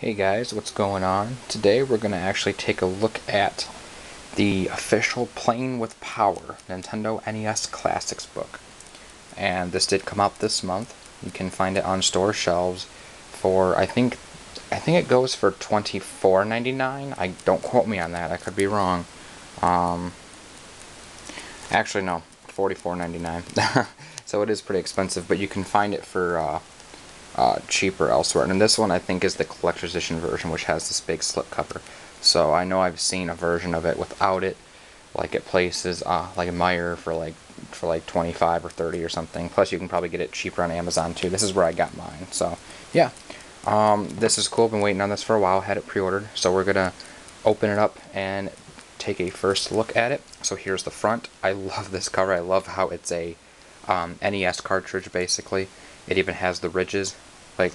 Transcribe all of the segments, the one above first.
Hey guys, what's going on? Today we're going to actually take a look at the official Playing with Power Nintendo NES Classics book. And this did come out this month. You can find it on store shelves for, I think it goes for $24.99. I don't quote me on that, I could be wrong. Actually no, $44.99. So it is pretty expensive, but you can find it for cheaper elsewhere. And this one I think is the collector's edition version, which has this big slipcover. So I know I've seen a version of it without it, like at places like Meyer for like 25 or 30 or something. Plus you can probably get it cheaper on Amazon too. This is where I got mine. So yeah, this is cool. I've been waiting on this for a while. Had it pre-ordered. So we're gonna open it up and take a first look at it. So here's the front. I love this cover. I love how it's a NES cartridge basically. It even has the ridges, like,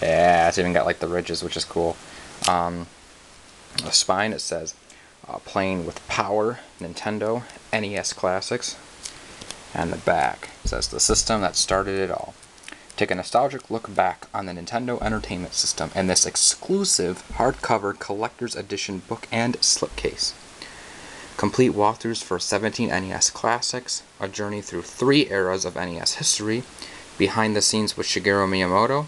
yeah, it's even got like the ridges, which is cool. The spine, it says, Playing with Power, Nintendo, NES Classics. And the back says, the system that started it all. Take a nostalgic look back on the Nintendo Entertainment System and this exclusive hardcover collector's edition book and slipcase. Complete walkthroughs for 17 NES classics, a journey through 3 eras of NES history, behind the scenes with Shigeru Miyamoto,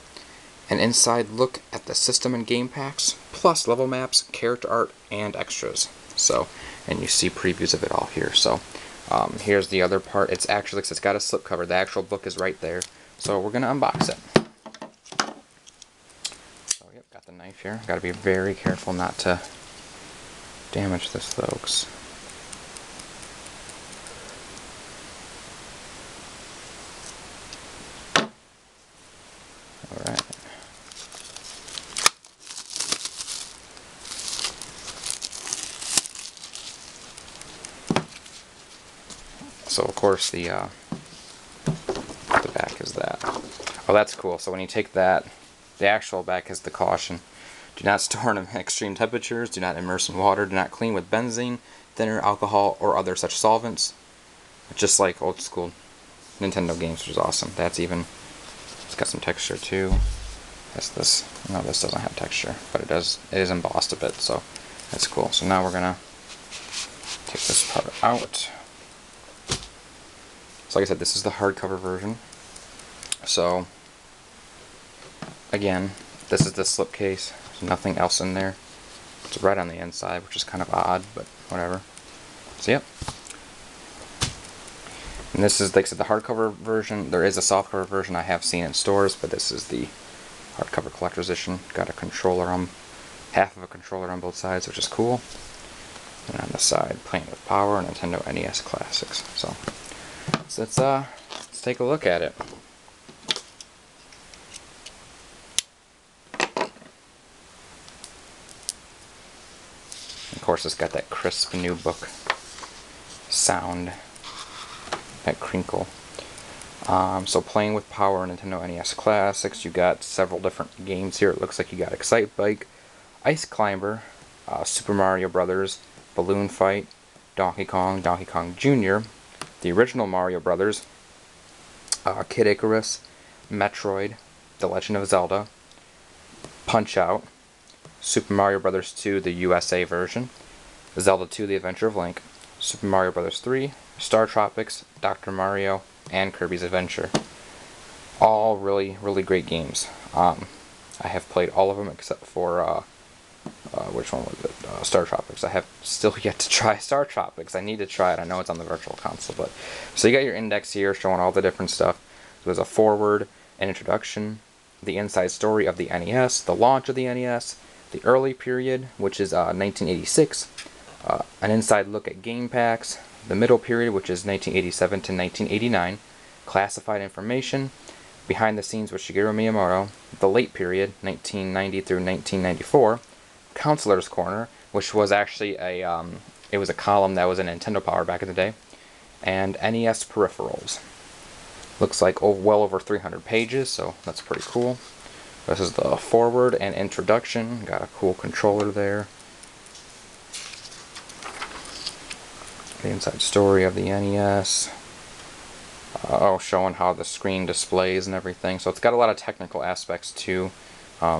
an inside look at the system and game packs, plus level maps, character art, and extras. So, and you see previews of it all here. So, here's the other part. It's actually, it's got a slipcover. The actual book is right there. So we're gonna unbox it. So, yep, got the knife here. Got to be very careful not to damage this, folks. Alright. So of course the back is that. Oh, that's cool. So when you take that, the actual back is the caution. Do not store in extreme temperatures, do not immerse in water, do not clean with benzene, thinner, alcohol, or other such solvents. Just like old school Nintendo games, which is awesome. That's even, it's got some texture too. That's this. No, this doesn't have texture, but it does. It is embossed a bit, so that's cool. So now we're gonna take this part out. So like I said, this is the hardcover version. So again, this is the slipcase. There's nothing else in there. It's red on the inside, which is kind of odd, but whatever. So yep. And this is, like I said, the hardcover version. There is a softcover version I have seen in stores, but this is the hardcover collector's edition. Got a controller on, half of a controller on both sides, which is cool. And on the side, Playing with Power, Nintendo NES Classics. So let's take a look at it. Of course, it's got that crisp new book sound, that crinkle. So Playing with Power, Nintendo NES Classics. You got several different games here. It looks like you got Excite Bike, Ice Climber, Super Mario Brothers, Balloon Fight, Donkey Kong Jr., the original Mario Brothers, Kid Icarus, Metroid, The Legend of Zelda, Punch-Out, Super Mario Brothers 2, the USA version, Zelda 2, The Adventure of Link, Super Mario Brothers 3, Star Tropics, Dr. Mario, and Kirby's Adventure. All really, really great games. I have played all of them except for, which one was it? Star Tropics. I have still yet to try Star Tropics. I need to try it. I know it's on the Virtual Console, but... So you got your index here showing all the different stuff. There's a forward, an introduction, the inside story of the NES, the launch of the NES, the early period, which is 1986, an inside look at game packs, the middle period, which is 1987 to 1989, classified information, behind the scenes with Shigeru Miyamoto, the late period, 1990 through 1994, Counselor's Corner, which was actually a, it was a column that was in Nintendo Power back in the day, and NES peripherals. Looks like well over 300 pages, so that's pretty cool. This is the forward and introduction. Got a cool controller there. The inside story of the NES. showing how the screen displays and everything. So it's got a lot of technical aspects too,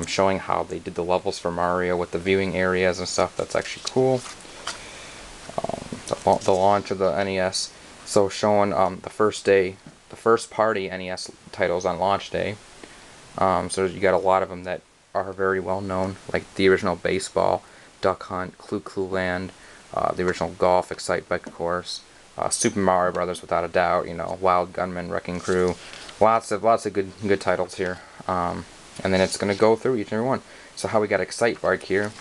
showing how they did the levels for Mario with the viewing areas and stuff. That's actually cool. The launch of the NES, so showing the first day, the first party NES titles on launch day. So you got a lot of them that are very well known, like the original Baseball, Duck Hunt, Clue Clue Land, the original Golf, Excite Bike, of course, Super Mario Brothers, without a doubt. You know, Wild Gunman, Wrecking Crew, lots of good titles here. And then it's gonna go through each and every one. So how we got Excite Bike here?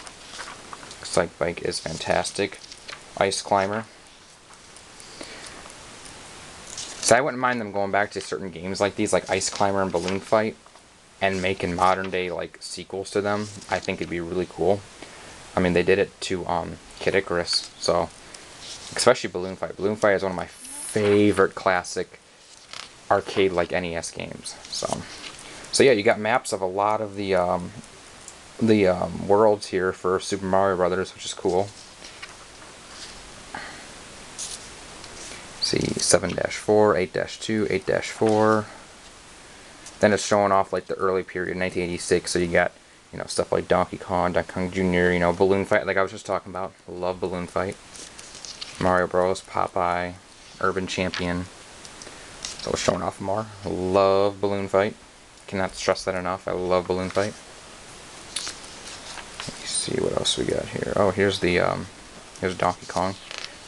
Excite Bike is fantastic. Ice Climber. So I wouldn't mind them going back to certain games like these, like Ice Climber and Balloon Fight, and making modern day like sequels to them. I think it'd be really cool. I mean, they did it to Kid Icarus, so especially Balloon Fight. Balloon Fight is one of my favorite classic arcade like NES games. So yeah, you got maps of a lot of the worlds here for Super Mario Brothers, which is cool. See, 7-4, 8-2, 8-4. Then it's showing off like the early period, 1986. So you got, you know, stuff like Donkey Kong Jr., you know, Balloon Fight, like I was just talking about. Love Balloon Fight. Mario Bros, Popeye, Urban Champion. So it's showing off more. Love Balloon Fight. Cannot stress that enough. I love Balloon Fight. Let me see what else we got here. Oh, here's Donkey Kong,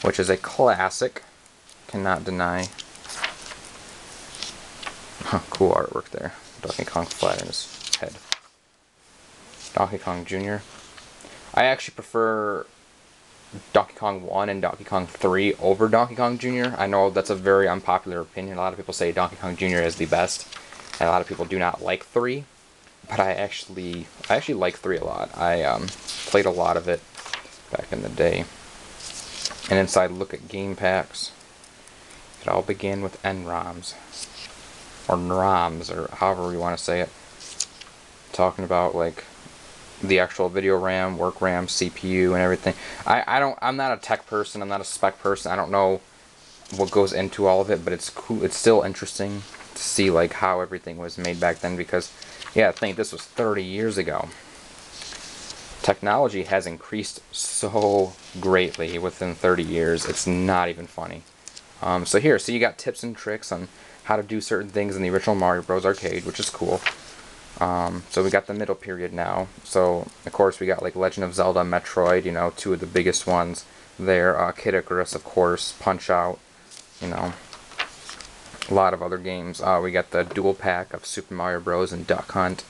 which is a classic. Cannot deny. Cool artwork there. Donkey Kong flat in his head. Donkey Kong Jr. I actually prefer Donkey Kong 1 and Donkey Kong 3 over Donkey Kong Jr. I know that's a very unpopular opinion. A lot of people say Donkey Kong Jr. is the best, and a lot of people do not like 3. But I actually like 3 a lot. I played a lot of it back in the day. And inside, look at game packs. It all began with NROMs. Or NROMs, or however you want to say it. Talking about like the actual video RAM, work RAM, CPU, and everything. I'm not a tech person, I'm not a spec person, I don't know what goes into all of it, but it's cool, it's still interesting to see like how everything was made back then, because yeah, I think this was 30 years ago. Technology has increased so greatly within 30 years, it's not even funny. So you got tips and tricks on how to do certain things in the original Mario Bros. Arcade, which is cool. So we got the middle period now. So, of course, we got like Legend of Zelda, Metroid, you know, two of the biggest ones there. Kid Icarus, of course, Punch-Out, you know, a lot of other games. We got the dual pack of Super Mario Bros. And Duck Hunt,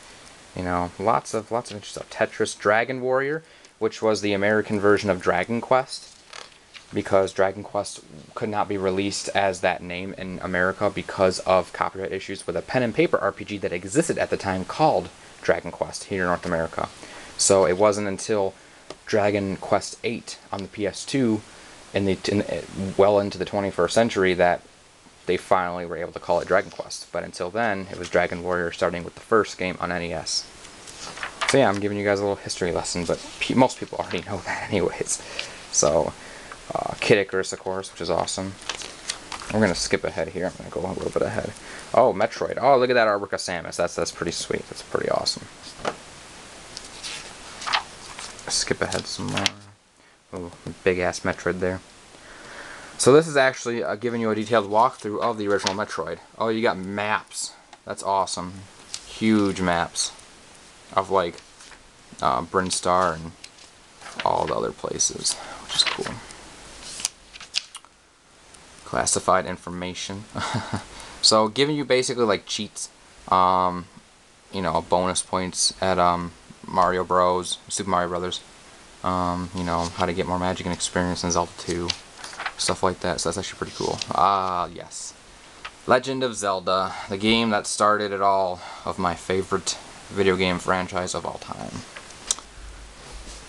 you know, lots of interesting stuff. Tetris, Dragon Warrior, which was the American version of Dragon Quest, because Dragon Quest could not be released as that name in America because of copyright issues with a pen and paper RPG that existed at the time called Dragon Quest here in North America. So it wasn't until Dragon Quest VIII on the PS2 well into the 21st century that they finally were able to call it Dragon Quest. But until then, it was Dragon Warrior, starting with the first game on NES. So yeah, I'm giving you guys a little history lesson, but most people already know that anyways. So Kid Icarus, of course, which is awesome. We're going to skip ahead here. I'm going to go a little bit ahead. Oh, Metroid. Oh, look at that artwork of Samus. That's pretty sweet. That's pretty awesome. Skip ahead some more. Oh, big-ass Metroid there. So this is actually giving you a detailed walkthrough of the original Metroid. Oh, you got maps. That's awesome. Huge maps of, like, Brinstar and all the other places, which is cool. Classified information. So giving you basically like cheats, you know, bonus points at Mario Bros, Super Mario Brothers, you know, how to get more magic and experience in Zelda 2, stuff like that. So that's actually pretty cool. Yes, Legend of Zelda, the game that started it all, of my favorite video game franchise of all time.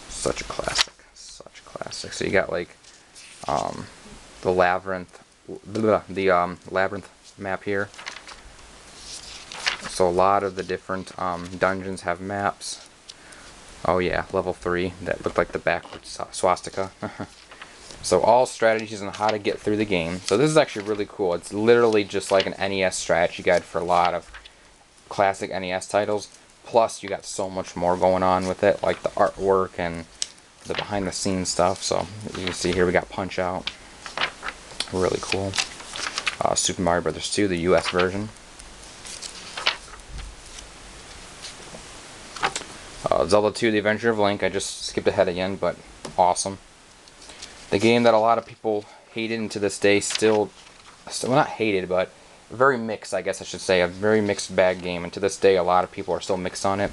Such a classic, such a classic. So you got like the labyrinth map here. So a lot of the different dungeons have maps. Oh yeah, level 3 that looked like the backwards swastika. So all strategies on how to get through the game. So this is actually really cool. It's literally just like an NES strategy guide for a lot of classic NES titles. Plus you got so much more going on with it, like the artwork and the behind the scenes stuff. So you can see here we got Punch Out. Really cool. Super Mario Bros. 2, the US version. Zelda 2, The Adventure of Link. I just skipped ahead again, but awesome. The game that a lot of people hated, and to this day still well, not hated, but very mixed, I guess I should say. A very mixed bag game, and to this day a lot of people are still mixed on it.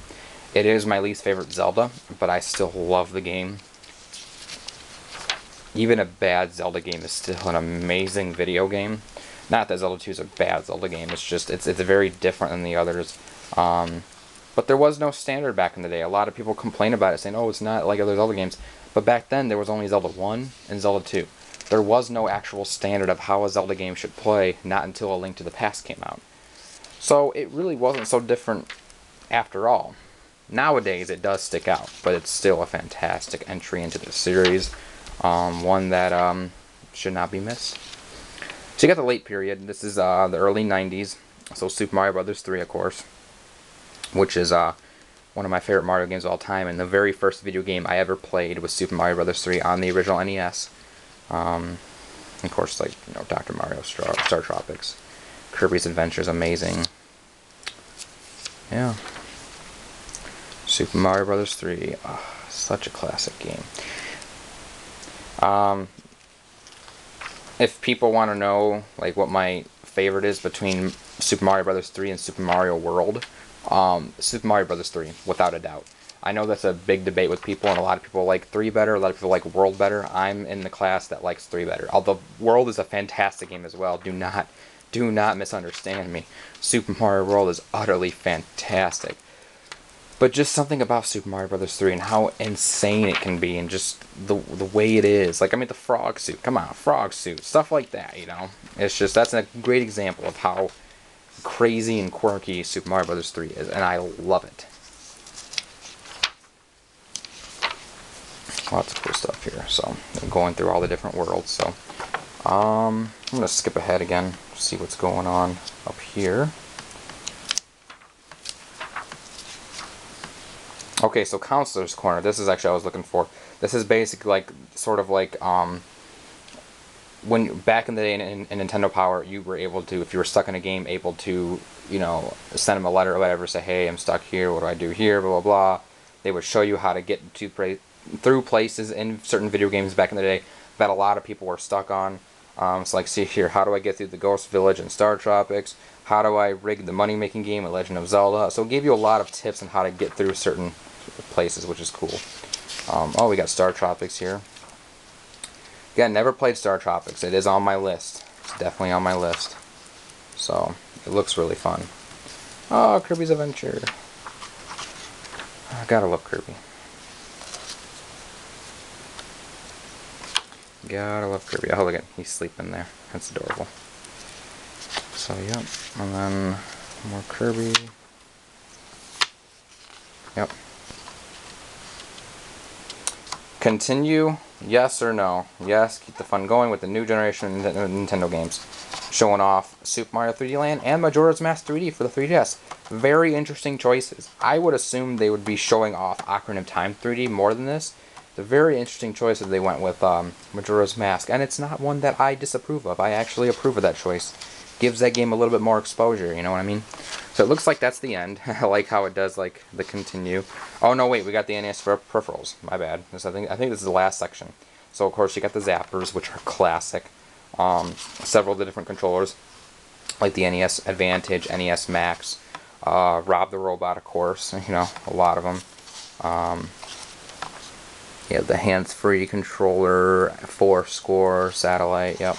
It is my least favorite Zelda, but I still love the game. Even a bad Zelda game is still an amazing video game. Not that Zelda 2 is a bad Zelda game, it's just, it's very different than the others. But there was no standard back in the day. A lot of people complain about it, saying, oh, it's not like other Zelda games. But back then, there was only Zelda 1 and Zelda 2. There was no actual standard of how a Zelda game should play, not until A Link to the Past came out. So it really wasn't so different after all. Nowadays, it does stick out, but it's still a fantastic entry into the series. One that should not be missed. So you got the late period. This is the early 90s. So Super Mario Bros. 3, of course, which is one of my favorite Mario games of all time, and the very first video game I ever played was Super Mario Bros. 3 on the original NES. Of course, like, you know, Dr. Mario, Star Tropics, Kirby's Adventure is amazing. Yeah. Super Mario Bros. 3, such a classic game. If people want to know like what my favorite is between Super Mario Bros. 3 and Super Mario World, Super Mario Bros. 3, without a doubt. I know that's a big debate with people, and a lot of people like 3 better, a lot of people like World better. I'm in the class that likes 3 better. Although World is a fantastic game as well. Do not misunderstand me. Super Mario World is utterly fantastic. But just something about Super Mario Bros. 3 and how insane it can be, and just the way it is. Like, I mean, the frog suit. Come on, frog suit. Stuff like that, you know? It's just, that's a great example of how crazy and quirky Super Mario Bros. 3 is, and I love it. Lots of cool stuff here. So, I'm going through all the different worlds. So, I'm going to skip ahead again, see what's going on up here. Okay, so Counselor's Corner. This is actually what I was looking for. This is basically like, sort of like, when back in the day in Nintendo Power, you were able to, if you were stuck in a game, able to, you know, send them a letter or whatever, say, hey, I'm stuck here, what do I do here, blah, blah, blah. They would show you how to get through places in certain video games back in the day that a lot of people were stuck on. So like, see here, how do I get through the Ghost Village in Star Tropics? How do I rig the money-making game in Legend of Zelda? So it gave you a lot of tips on how to get through certain places, which is cool. Oh, we got Star Tropics here. Again, never played Star Tropics. It is on my list. It's definitely on my list. So, it looks really fun. Oh, Kirby's Adventure. I gotta love Kirby. Gotta love Kirby. Oh, look at him. He's sleeping there. That's adorable. So, yep. And then more Kirby. Yep. Continue, yes or no? Yes, keep the fun going with the new generation of Nintendo games. Showing off Super Mario 3D Land and Majora's Mask 3D for the 3DS. Very interesting choices. I would assume they would be showing off Ocarina of Time 3D more than this. It's a very interesting choice that they went with Majora's Mask, and it's not one that I disapprove of. I actually approve of that choice. Gives that game a little bit more exposure, you know what I mean? So it looks like that's the end. I like how it does, like, the continue. Oh, no, wait, we got the NES for peripherals. My bad. I think this is the last section. So, of course, you got the zappers, which are classic. Several of the different controllers, like the NES Advantage, NES Max, Rob the Robot, of course, you know, a lot of them. Yeah, the hands-free controller, 4-score, satellite, yep.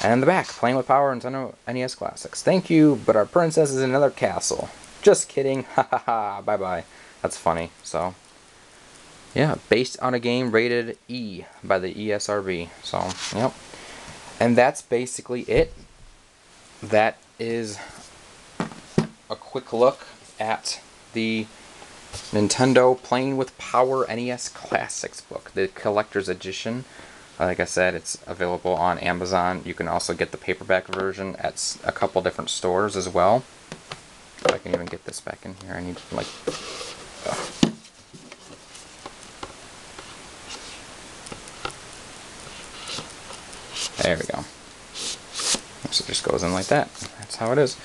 And in the back, playing with power Nintendo NES classics. Thank you, but our princess is in another castle. Just kidding. Ha ha ha. Bye bye. That's funny. So, yeah, based on a game rated E by the ESRB. So, yep. And that's basically it. That is a quick look at the Nintendo Playing with Power NES Classics book, the collector's edition. Like I said, it's available on Amazon. You can also get the paperback version at a couple different stores as well. If I can even get this back in here, I need like... There we go. So it just goes in like that. That's how it is.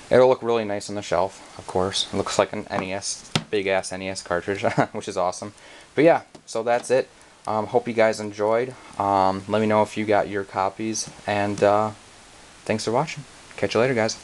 It'll look really nice on the shelf, of course. It looks like an NES, big ass NES cartridge, which is awesome. But yeah, so that's it. Hope you guys enjoyed. Let me know if you got your copies, and thanks for watching. Catch you later, guys.